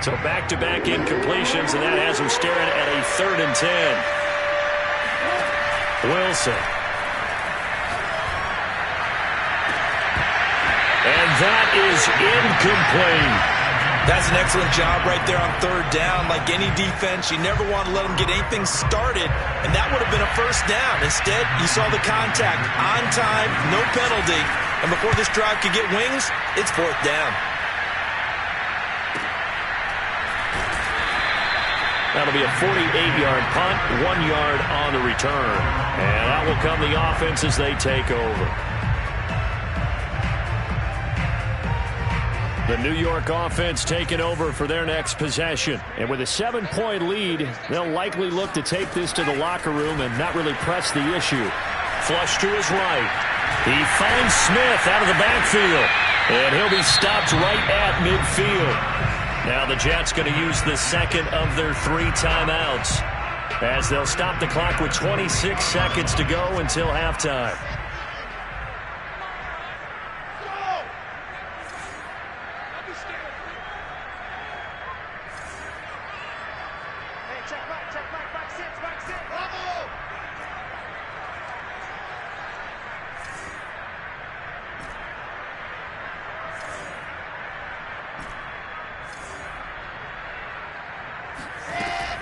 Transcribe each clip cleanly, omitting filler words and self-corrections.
So back-to-back incompletions, and that has him staring at a 3rd and 10. Wilson. And that is incomplete. That's an excellent job right there on 3rd down. Like any defense, you never want to let them get anything started, and that would have been a 1st down. Instead, you saw the contact on time, no penalty, and before this drive could get wings, it's 4th down. That'll be a 48-yard punt, 1 yard on the return. And out will come the offense as they take over. The New York offense taking over for their next possession. And with a 7-point lead, they'll likely look to take this to the locker room and not really press the issue. Flush to his right. He finds Smith out of the backfield. And he'll be stopped right at midfield. Now the Jets going to use the second of their 3 timeouts as they'll stop the clock with 26 seconds to go until halftime.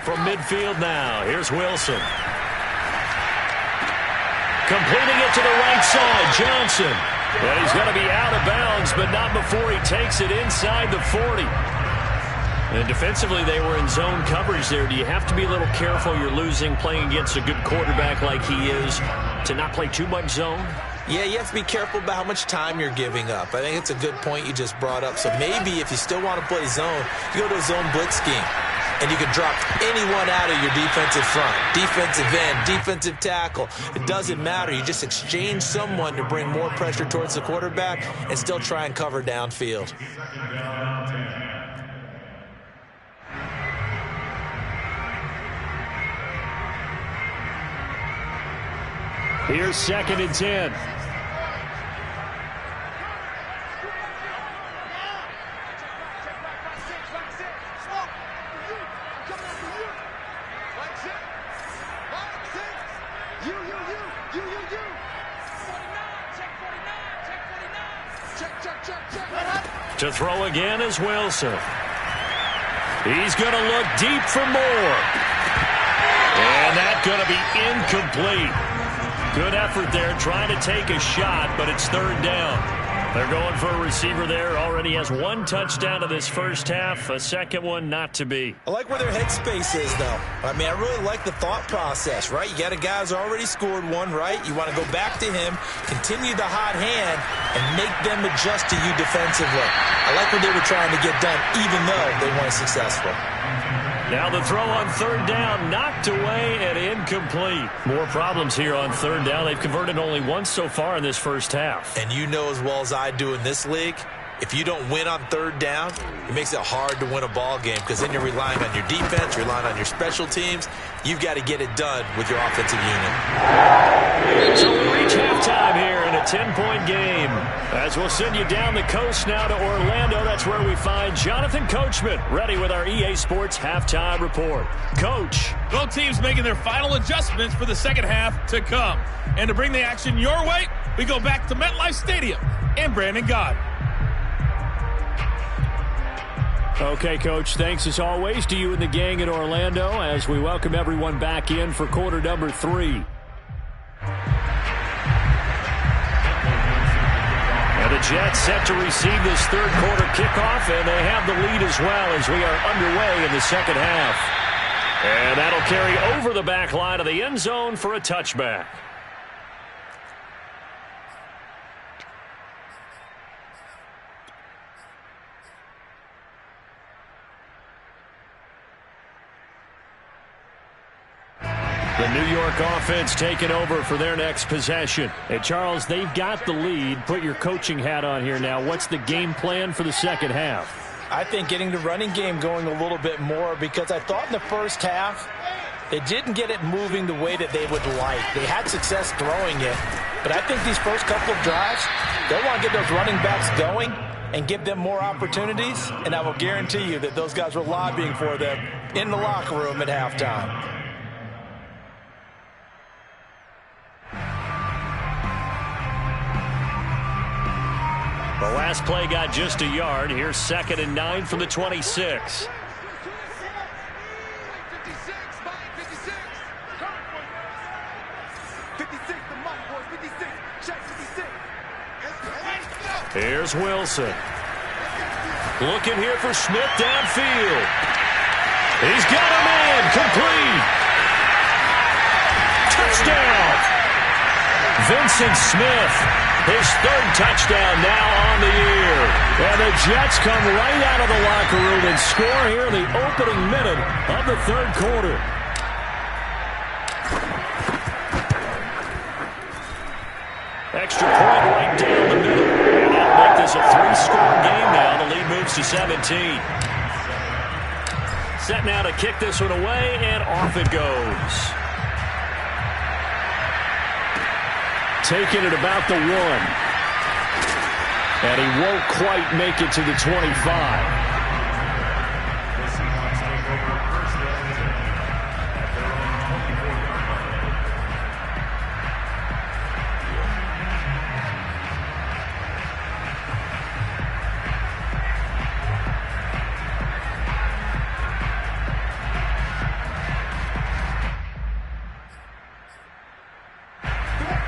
From midfield now, here's Wilson. Completing it to the right side, Johnson. And he's going to be out of bounds, but not before he takes it inside the 40. And defensively, they were in zone coverage there. Do you have to be a little careful? You're losing, playing against a good quarterback like he is, to not play too much zone? Yeah, you have to be careful about how much time you're giving up. I think it's a good point you just brought up. So maybe if you still want to play zone, you go to a zone blitz scheme. And you can drop anyone out of your defensive front, defensive end, defensive tackle. It doesn't matter. You just exchange someone to bring more pressure towards the quarterback and still try and cover downfield. Here's 2nd and 10. To throw again is Wilson. He's going to look deep for more. And that's going to be incomplete. Good effort there trying to take a shot, but it's 3rd down. They're going for a receiver there. Already has 1 touchdown of this first half. A second one not to be. I like where their headspace is, though. I mean, I really like the thought process, right? You got a guy who's already scored 1, right? You want to go back to him, continue the hot hand, and make them adjust to you defensively. I like what they were trying to get done, even though they weren't successful. Now the throw on 3rd down, knocked away and incomplete. More problems here on 3rd down. They've converted only once so far in this first half. And you know as well as I do in this league, if you don't win on 3rd down, it makes it hard to win a ball game because then you're relying on your defense, relying on your special teams. You've got to get it done with your offensive unit. So we reach halftime here in a 10-point game. As we'll send you down the coast now to Orlando, that's where we find Jonathan Coachman ready with our EA Sports Halftime Report. Coach. Both teams making their final adjustments for the second half to come. And to bring the action your way, we go back to MetLife Stadium and Brandon Gaudin. Okay, Coach, thanks as always to you and the gang in Orlando as we welcome everyone back in for quarter number 3. And the Jets set to receive this third quarter kickoff, and they have the lead as well as we are underway in the second half. And that'll carry over the back line of the end zone for a touchback. The New York offense taking over for their next possession. Hey, Charles, they've got the lead. Put your coaching hat on here now. What's the game plan for the second half? I think getting the running game going a little bit more because I thought in the first half they didn't get it moving the way that they would like. They had success throwing it, but I think these first couple of drives, they'll want to get those running backs going and give them more opportunities, and I will guarantee you that those guys were lobbying for them in the locker room at halftime. The last play got just a yard. Here's 2nd and 9 from the 26. Here's Wilson. Looking here for Smith downfield. He's got him in. Complete. Touchdown. Vincent Smith. His 3rd touchdown now on the year. And the Jets come right out of the locker room and score here in the opening minute of the 3rd quarter. Extra point right down the middle. And that'll make this a 3-score game now. The lead moves to 17. Set now to kick this one away, and off it goes. Taking it about the 1. And he won't quite make it to the 25.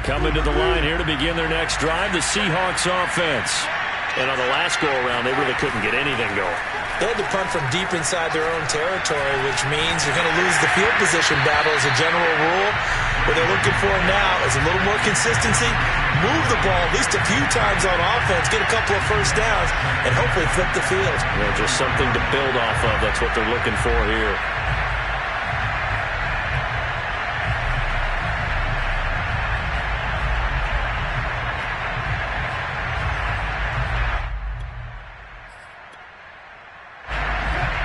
Coming to the line here to begin their next drive, the Seahawks offense. And on the last go-around, they really couldn't get anything going. They had to punt from deep inside their own territory, which means you're going to lose the field position battle as a general rule. What they're looking for now is a little more consistency, move the ball at least a few times on offense, get a couple of first downs, and hopefully flip the field. Just something to build off of. That's what they're looking for here.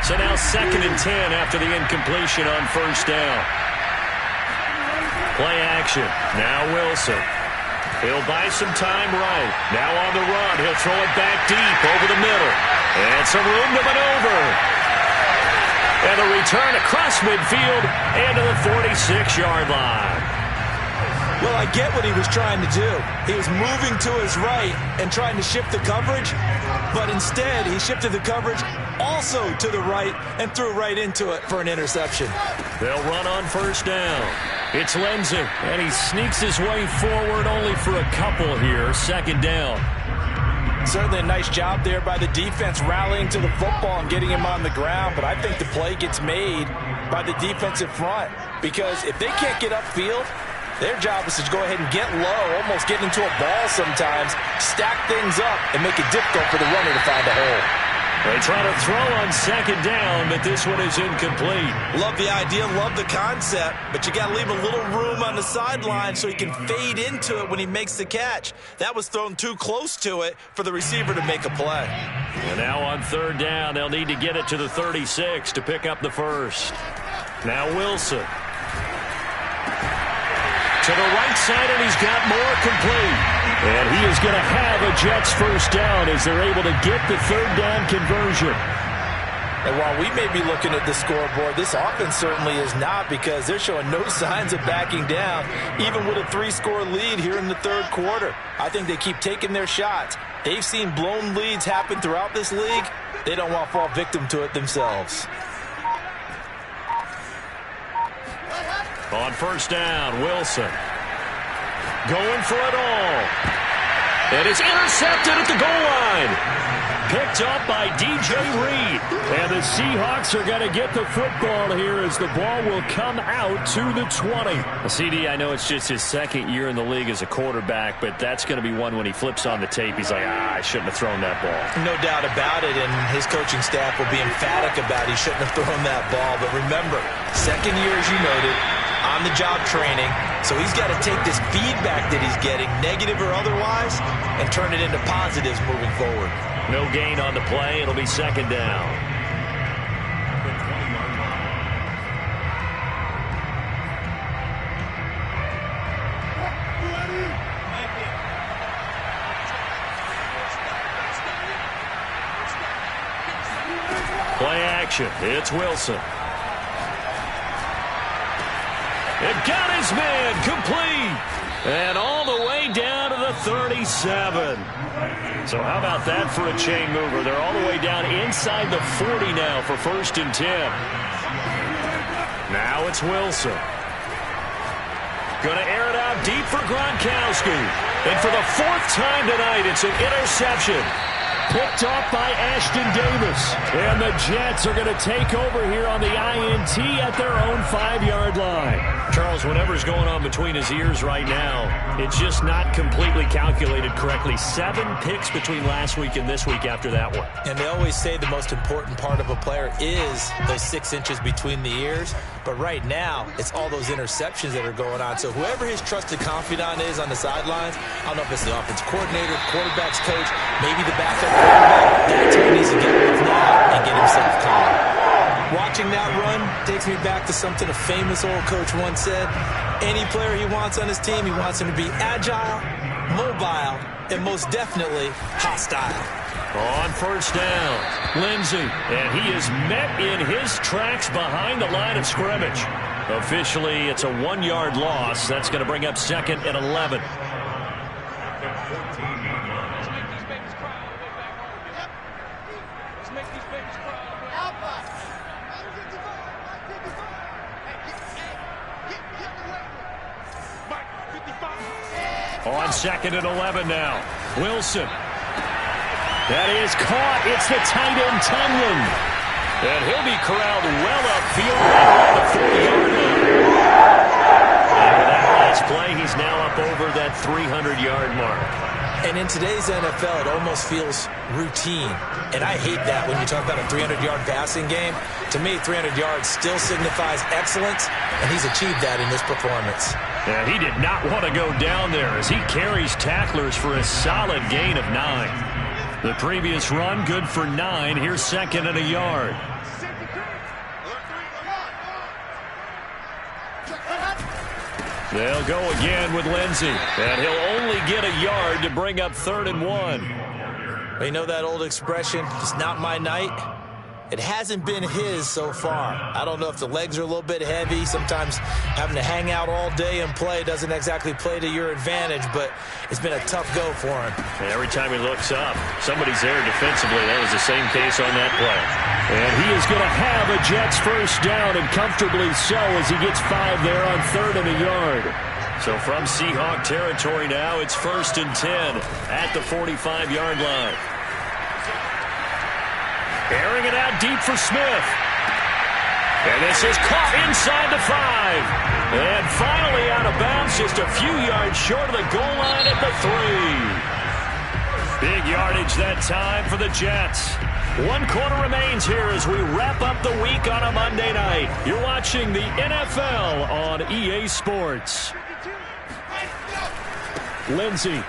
So now 2nd and 10 after the incompletion on 1st down. Play action. Now Wilson. He'll buy some time right. Now on the run. He'll throw it back deep over the middle. And some room to maneuver. And a return across midfield and to the 46-yard line. Well, I get what he was trying to do. He was moving to his right and trying to shift the coverage, but instead he shifted the coverage also to the right and threw right into it for an interception. They'll run on 1st down. It's Lindsey, and he sneaks his way forward only for a couple here. 2nd down. Certainly a nice job there by the defense rallying to the football and getting him on the ground, but I think the play gets made by the defensive front because if they can't get upfield, their job is to go ahead and get low, almost get into a ball sometimes, stack things up, and make it difficult for the runner to find a hole. They try to throw on 2nd down, but this one is incomplete. Love the idea, love the concept, but you got to leave a little room on the sideline so he can fade into it when he makes the catch. That was thrown too close to it for the receiver to make a play. And now on 3rd down, they'll need to get it to the 36 to pick up the 1st. Now Wilson. To the right side, and he's got more complete. And he is going to have a Jets 1st down as they're able to get the 3rd down conversion. And while we may be looking at the scoreboard, this offense certainly is not because they're showing no signs of backing down, even with a 3-score lead here in the 3rd quarter. I think they keep taking their shots. They've seen blown leads happen throughout this league. They don't want to fall victim to it themselves. On 1st down, Wilson going for it all. And it's intercepted at the goal line. Picked up by DJ Reed. And the Seahawks are going to get the football here as the ball will come out to the 20. CD, I know it's just his 2nd year in the league as a quarterback, but that's going to be one when he flips on the tape. He's like, I shouldn't have thrown that ball. No doubt about it, and his coaching staff will be emphatic about he shouldn't have thrown that ball. But remember, 2nd year, as you noted, on-the-job training, so he's got to take this feedback that he's getting, negative or otherwise, and turn it into positives moving forward. No gain on the play. It'll be 2nd down. formation. It's Wilson. It got his man complete. And all the way down to the 37. So how about that for a chain mover? They're all the way down inside the 40 now for 1st and 10. Now it's Wilson. Going to air it out deep for Gronkowski. And for the 4th time tonight, it's an interception. Picked off by Ashton Davis. And the Jets are going to take over here on the INT at their own 5-yard line. Charles, whatever's going on between his ears right now, it's just not completely calculated correctly. 7 picks between last week and this week after that one. And they always say the most important part of a player is those 6 inches between the ears. But right now, it's all those interceptions that are going on. So whoever his trusted confidant is on the sidelines, I don't know if it's the offensive coordinator, quarterback's coach, maybe the backup quarterback, that's who needs to get with now and get himself calm. Watching that run takes me back to something a famous old coach once said. Any player he wants on his team, he wants him to be agile, mobile, and most definitely hostile. On 1st down, Lindsey, and he is met in his tracks behind the line of scrimmage. Officially, it's a 1-yard loss. That's going to bring up 2nd and 11. On 2nd and 11 now. Wilson. That is caught. It's the tight end, Tunyon. And he'll be corralled well upfield right on the 40-yard line. And with that last play, he's now up over that 300-yard mark. And in today's NFL, it almost feels routine. And I hate that when you talk about a 300-yard passing game. To me, 300 yards still signifies excellence, and he's achieved that in this performance. And he did not want to go down there as he carries tacklers for a solid gain of 9. The previous run, good for 9. Here's 2nd and a yard. They'll go again with Lindsey. And he'll only get a yard to bring up 3rd and 1. You know that old expression, it's not my night? It hasn't been his so far. I don't know if the legs are a little bit heavy. Sometimes having to hang out all day and play doesn't exactly play to your advantage, but it's been a tough go for him. And every time he looks up, somebody's there defensively. That was the same case on that play. And he is going to have a Jets 1st down, and comfortably so, as he gets 5 there on 3rd and a yard. So from Seahawk territory now, it's 1st and 10 at the 45-yard line. Airing it out deep for Smith. And this is caught inside the 5. And finally out of bounds, just a few yards short of the goal line at the 3. Big yardage that time for the Jets. 1 quarter remains here as we wrap up the week on a Monday night. You're watching the NFL on EA Sports. Lindsey.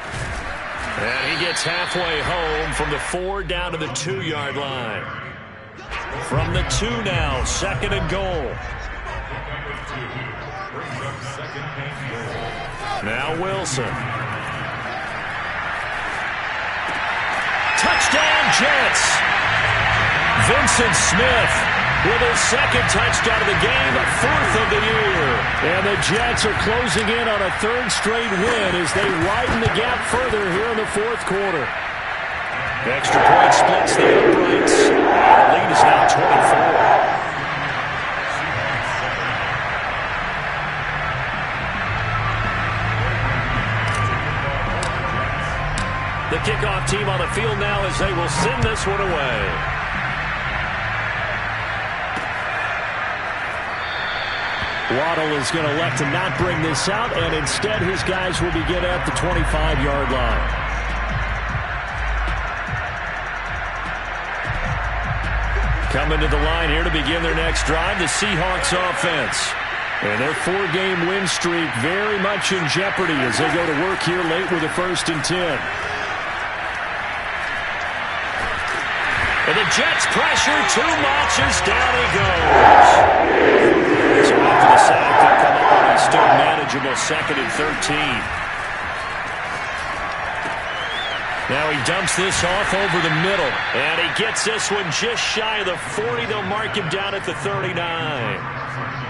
And he gets halfway home from the 4 down to the 2-yard line. From the 2 now, 2nd and goal. Now Wilson. Touchdown Jets. Vincent Smith with his 2nd touchdown of the game, 4th of the year. And the Jets are closing in on a 3rd straight win as they widen the gap further here in the 4th quarter. Extra point splits the uprights. The lead is now 24. The kickoff team on the field now as they will send this one away. Waddle is going to elect to not bring this out, and instead his guys will begin at the 25-yard line. Coming to the line here to begin their next drive, the Seahawks offense. And their 4-game win streak very much in jeopardy as they go to work here late with a 1st and 10. And the Jets pressure too much as down he goes. So after the sack, they'll come up on a still manageable 2nd and 13. Now he dumps this off over the middle. And he gets this one just shy of the 40. They'll mark him down at the 39.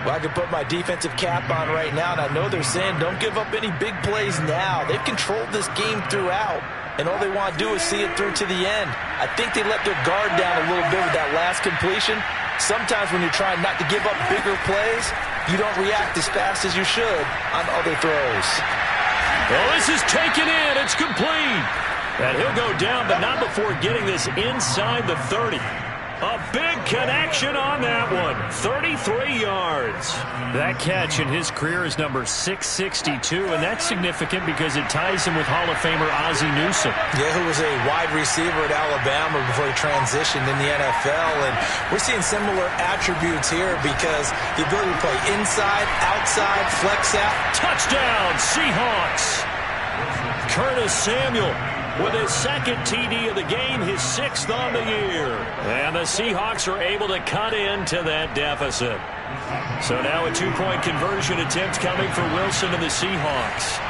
Well, I can put my defensive cap on right now, and I know they're saying don't give up any big plays now. They've controlled this game throughout, and all they want to do is see it through to the end. I think they let their guard down a little bit with that last completion. Sometimes when you're trying not to give up bigger plays, you don't react as fast as you should on other throws. Well, this is taken in. It's complete. And he'll go down, but not before getting this inside the 30. A big connection on that one. 33 yards. That catch in his career is number 662, and that's significant because it ties him with Hall of Famer Ozzie Newsome. Yeah, who was a wide receiver at Alabama before he transitioned in the NFL. And we're seeing similar attributes here because the ability to play inside, outside, flex out. Touchdown, Seahawks. Curtis Samuel with his second TD of the game, his 6th on the year. And the Seahawks are able to cut into that deficit. So now a 2-point conversion attempt coming for Wilson and the Seahawks.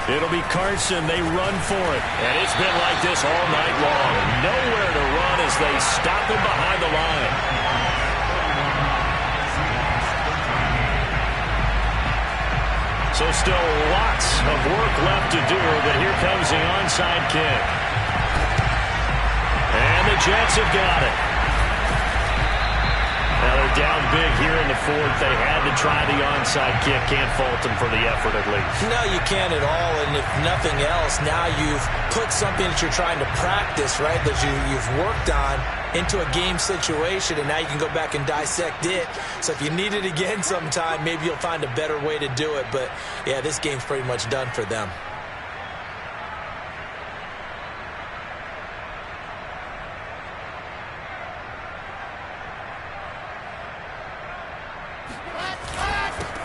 It'll be Carson. They run for it. And it's been like this all night long. Nowhere to run as they stop him behind the line. So still lots of work left to do, but here comes the onside kick. And the Jets have got it. Now they're down big here in the 4th. They had to try the onside kick. Can't fault them for the effort at least. No, you can't at all. And if nothing else, now you've put something that you're trying to practice, right, that you've worked on into a game situation, and now you can go back and dissect it. So if you need it again sometime, maybe you'll find a better way to do it. But, yeah, this game's pretty much done for them.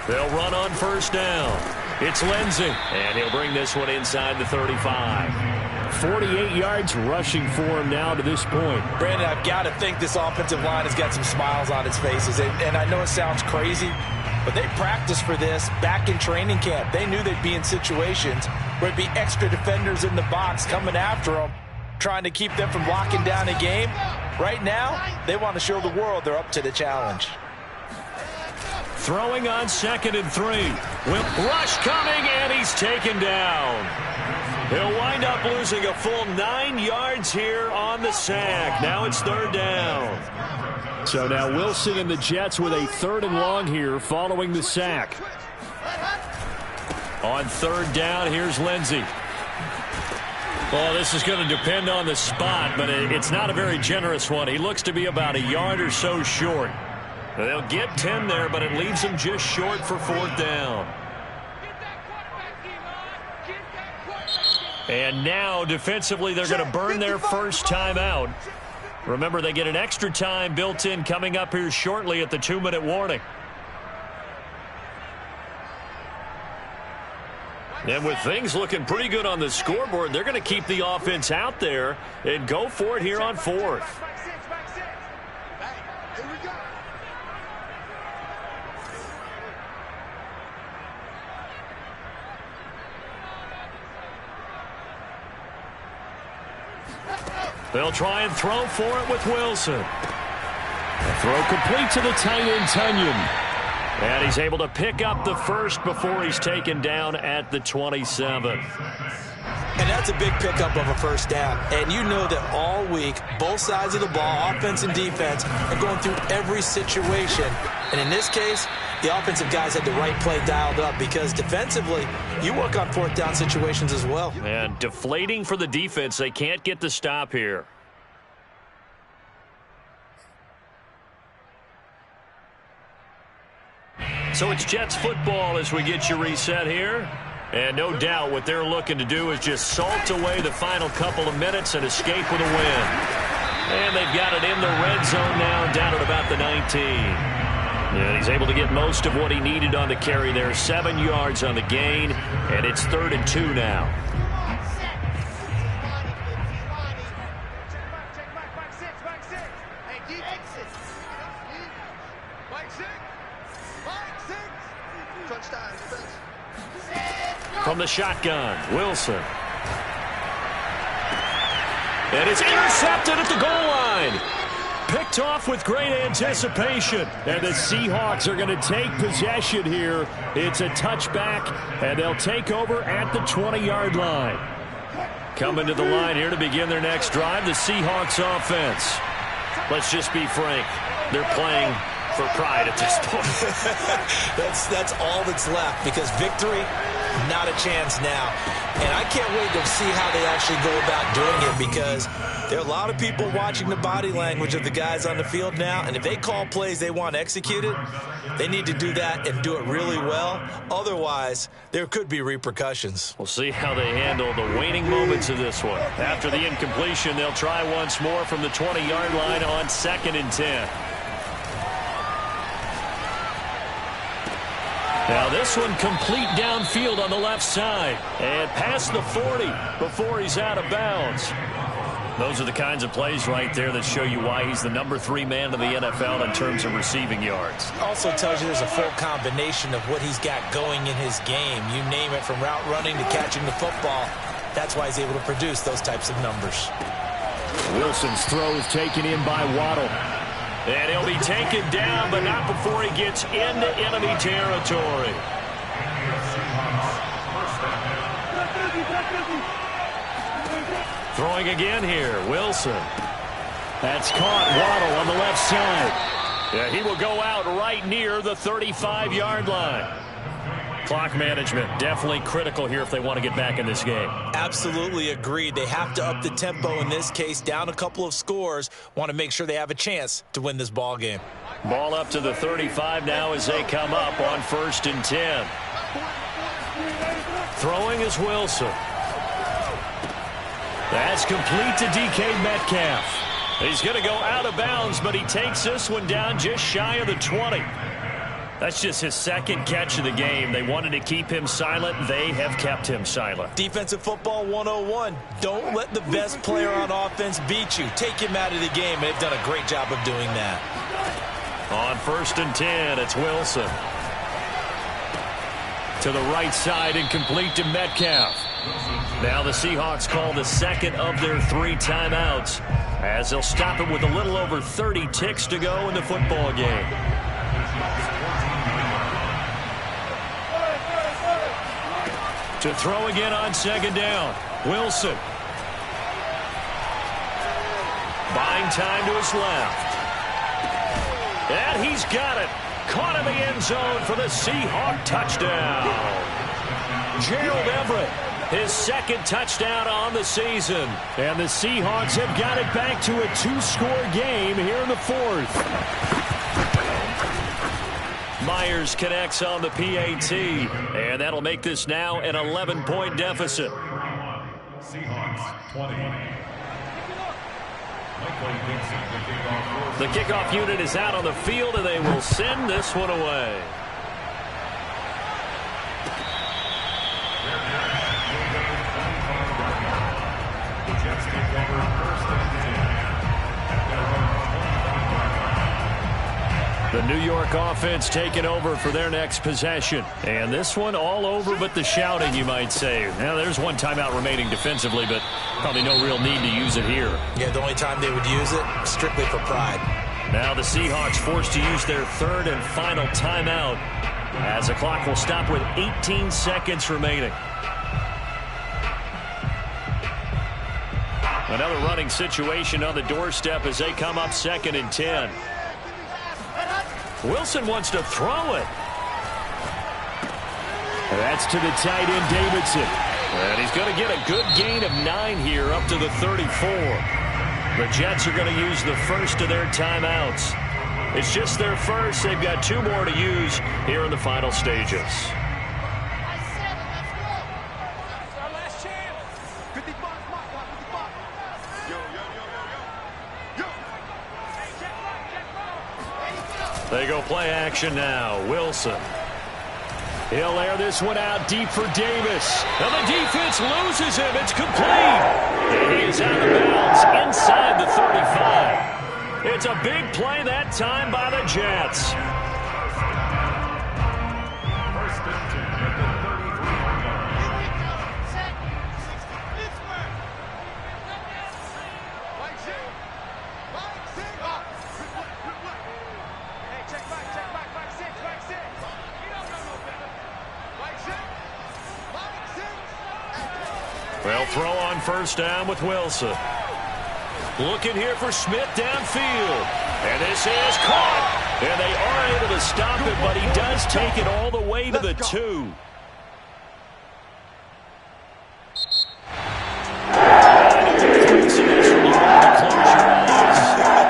They'll run on first down. It's Lindsey, and he'll bring this one inside the 35. 48 yards rushing for him now to this point. Brandon, I've got to think this offensive line has got some smiles on its faces. And I know it sounds crazy, but they practiced for this back in training camp. They knew they'd be in situations where it'd be extra defenders in the box coming after them, trying to keep them from locking down a game. Right now, they want to show the world they're up to the challenge. Throwing on 2nd and 3. Rush coming, and he's taken down. He'll wind up losing a full 9 yards here on the sack. Now it's 3rd down. So now Wilson and the Jets with a 3rd and long here following the sack. On 3rd down, here's Lindsey. Well, this is going to depend on the spot, but it's not a very generous one. He looks to be about a yard or so short. They'll get 10 there, but it leaves them just short for 4th down. And now, defensively, they're going to burn their first timeout. Remember, they get an extra time built in coming up here shortly at the 2-minute warning. And with things looking pretty good on the scoreboard, they're going to keep the offense out there and go for it here on 4th. They'll try and throw for it with Wilson. The throw complete to the tight end, Tunyon. And he's able to pick up the first before he's taken down at the 27. And that's a big pickup of a first down. And you know that all week, both sides of the ball, offense and defense, are going through every situation. And in this case, the offensive guys had the right play dialed up because defensively, you work on 4th down situations as well. And deflating for the defense. They can't get the stop here. So it's Jets football as we get you reset here. And no doubt what they're looking to do is just salt away the final couple of minutes and escape with a win. And they've got it in the red zone now, down at about the 19. And he's able to get most of what he needed on the carry there. 7 yards on the gain, and it's 3rd and 2 now. From the shotgun, Wilson. And it's intercepted at the goal line. Picked off with great anticipation. And the Seahawks are going to take possession here. It's a touchback, and they'll take over at the 20-yard line. Coming to the line here to begin their next drive, the Seahawks offense. Let's just be frank. They're playing for pride at this point. That's all that's left, because victory, not a chance now. And I can't wait to see how they actually go about doing it, because there are a lot of people watching the body language of the guys on the field now, and if they call plays they want executed, they need to do that and do it really well. Otherwise, there could be repercussions. We'll see how they handle the waning moments of this one. After the incompletion, they'll try once more from the 20-yard line on 2nd and 10. Now this one complete downfield on the left side. And past the 40 before he's out of bounds. Those are the kinds of plays right there that show you why he's the number 3 man in the NFL in terms of receiving yards. Also tells you there's a full combination of what he's got going in his game. You name it, from route running to catching the football. That's why he's able to produce those types of numbers. Wilson's throw is taken in by Waddle. And he'll be taken down, but not before he gets into enemy territory. Throwing again here, Wilson. That's caught. Waddle on the left side. Yeah, he will go out right near the 35-yard line. Clock management definitely critical here if they want to get back in this game. Absolutely agreed. They have to up the tempo in this case, down a couple of scores. Want to make sure they have a chance to win this ball game. Ball up to the 35 now as they come up on 1st and 10. Throwing is Wilson. That's complete to DK Metcalf. He's going to go out of bounds, but he takes this one down just shy of the 20. That's just his 2nd catch of the game. They wanted to keep him silent. They have kept him silent. Defensive football 101. Don't let the best player on offense beat you. Take him out of the game, and they've done a great job of doing that. On 1st and 10, it's Wilson. To the right side and complete to Metcalf. Now the Seahawks call the 2nd of their 3 timeouts, as they'll stop it with a little over 30 ticks to go in the football game. To throw again on 2nd down, Wilson. Buying time to his left. And he's got it. Caught in the end zone for the Seahawk touchdown. Gerald Everett, his 2nd touchdown on the season. And the Seahawks have got it back to a 2-score game here in the 4th. Myers connects on the PAT, and that'll make this now an 11-point deficit. Seahawks 20. The kickoff unit is out on the field, and they will send this one away. The Jets take over 1st and 10. The New York offense taking over for their next possession. And this one all over but the shouting, you might say. Now, there's one timeout remaining defensively, but probably no real need to use it here. Yeah, the only time they would use it, strictly for pride. Now the Seahawks forced to use their 3rd and final timeout, as the clock will stop with 18 seconds remaining. Another running situation on the doorstep as they come up 2nd and 10. Wilson wants to throw it. That's to the tight end, Davidson. And he's going to get a good gain of 9 here up to the 34. The Jets are going to use the 1st of their timeouts. It's just their 1st. They've got 2 more to use here in the final stages. They go play action now. Wilson. He'll air this one out deep for Davis. And the defense loses him. It's complete. And he is out of bounds inside the 35. It's a big play that time by the Jets. They'll throw on first down with Wilson. Looking here for Smith downfield. And this is caught. And they are able to stop it, but he does take it all the way to the 2.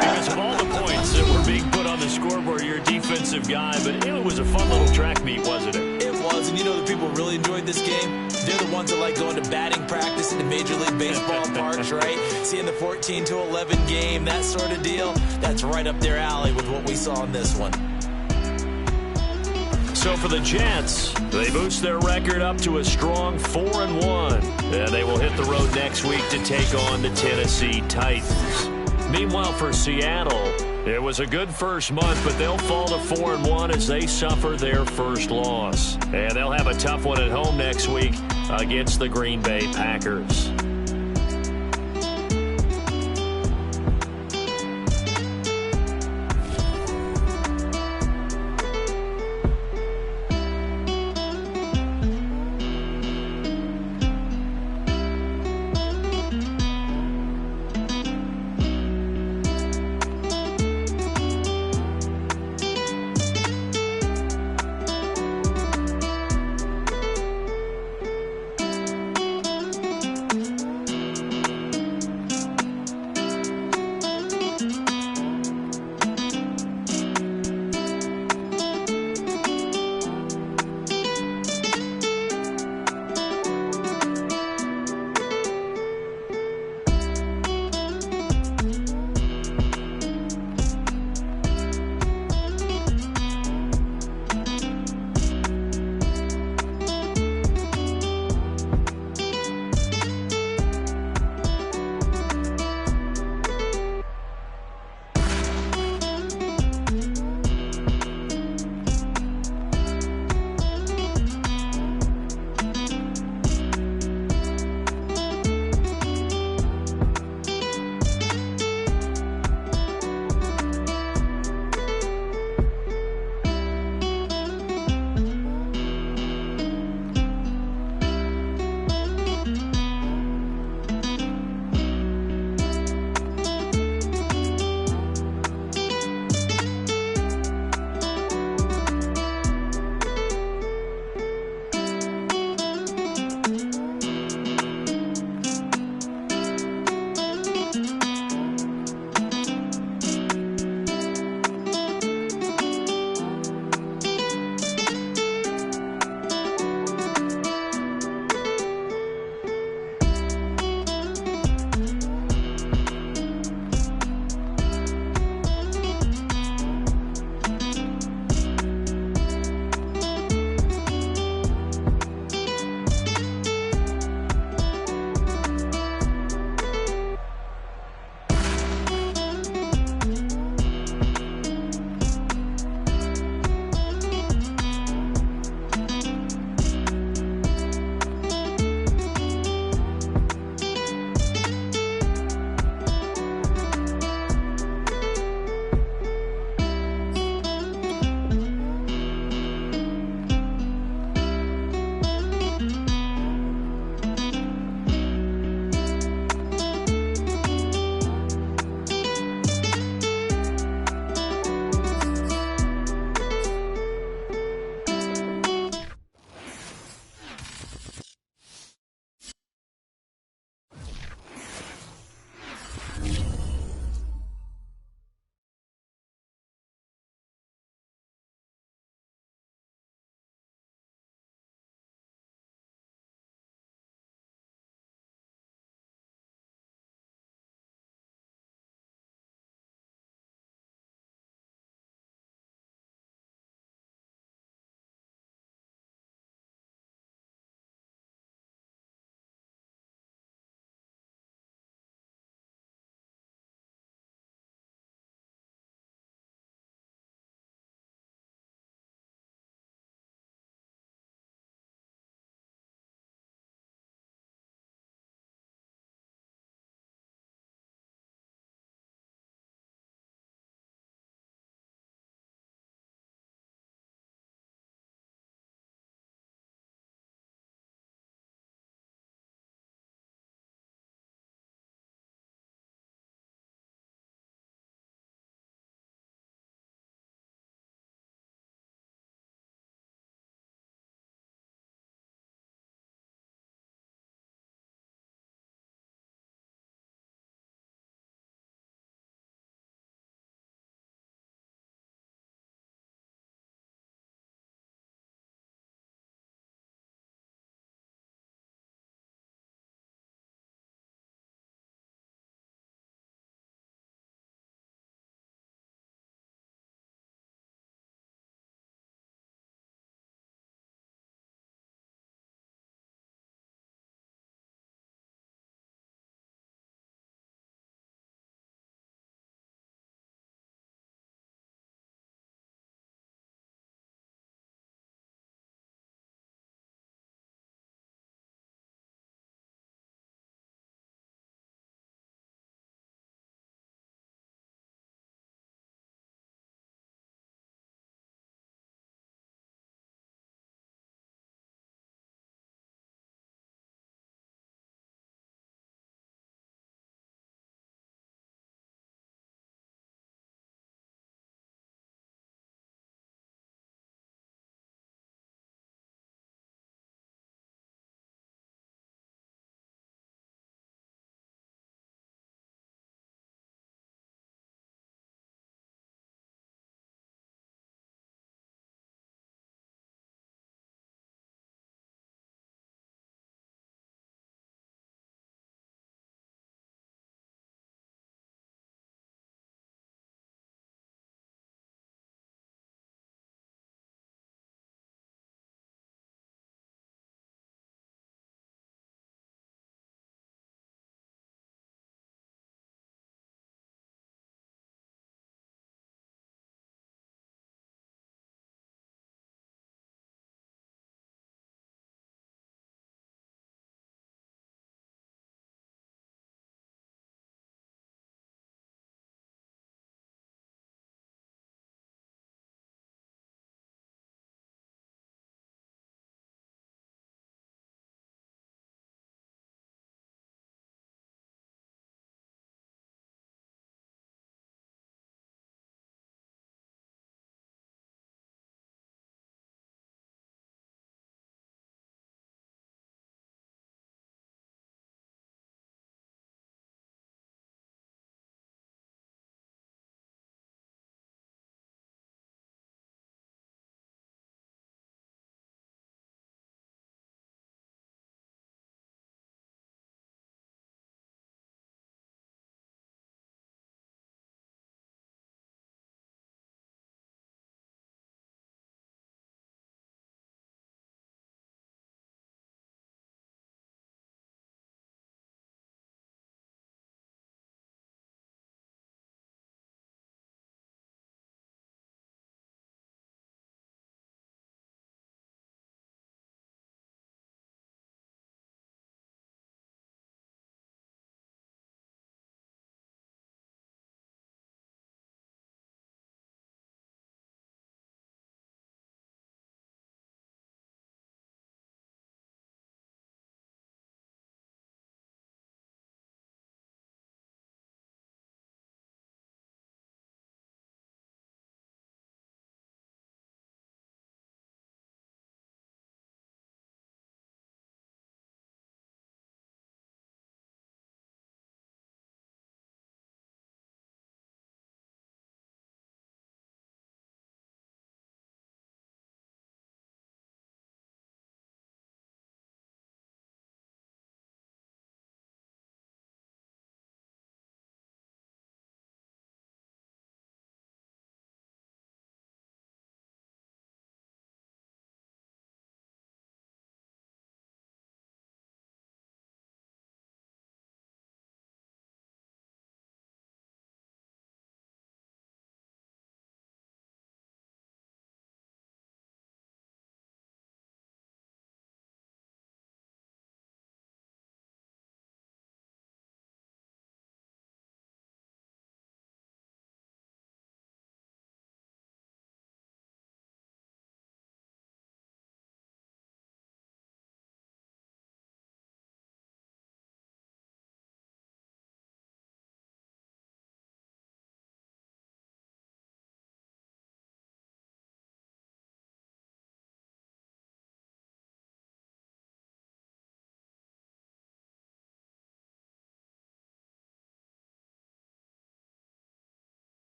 Because of all the points that were being put on the scoreboard, you're a defensive guy, but it was a fun little track meet, wasn't it? It was, and you know the people really enjoyed this game? They're the ones that like going to batting practice in the Major League Baseball parks, right? Seeing the 14-11 game, that sort of deal, that's right up their alley with what we saw in this one. So for the Jets, they boost their record up to a strong 4-1. And they will hit the road next week to take on the Tennessee Titans. Meanwhile, for Seattle, it was a good first month, but they'll fall to 4-1 as they suffer their first loss. And they'll have a tough one at home next week against the Green Bay Packers.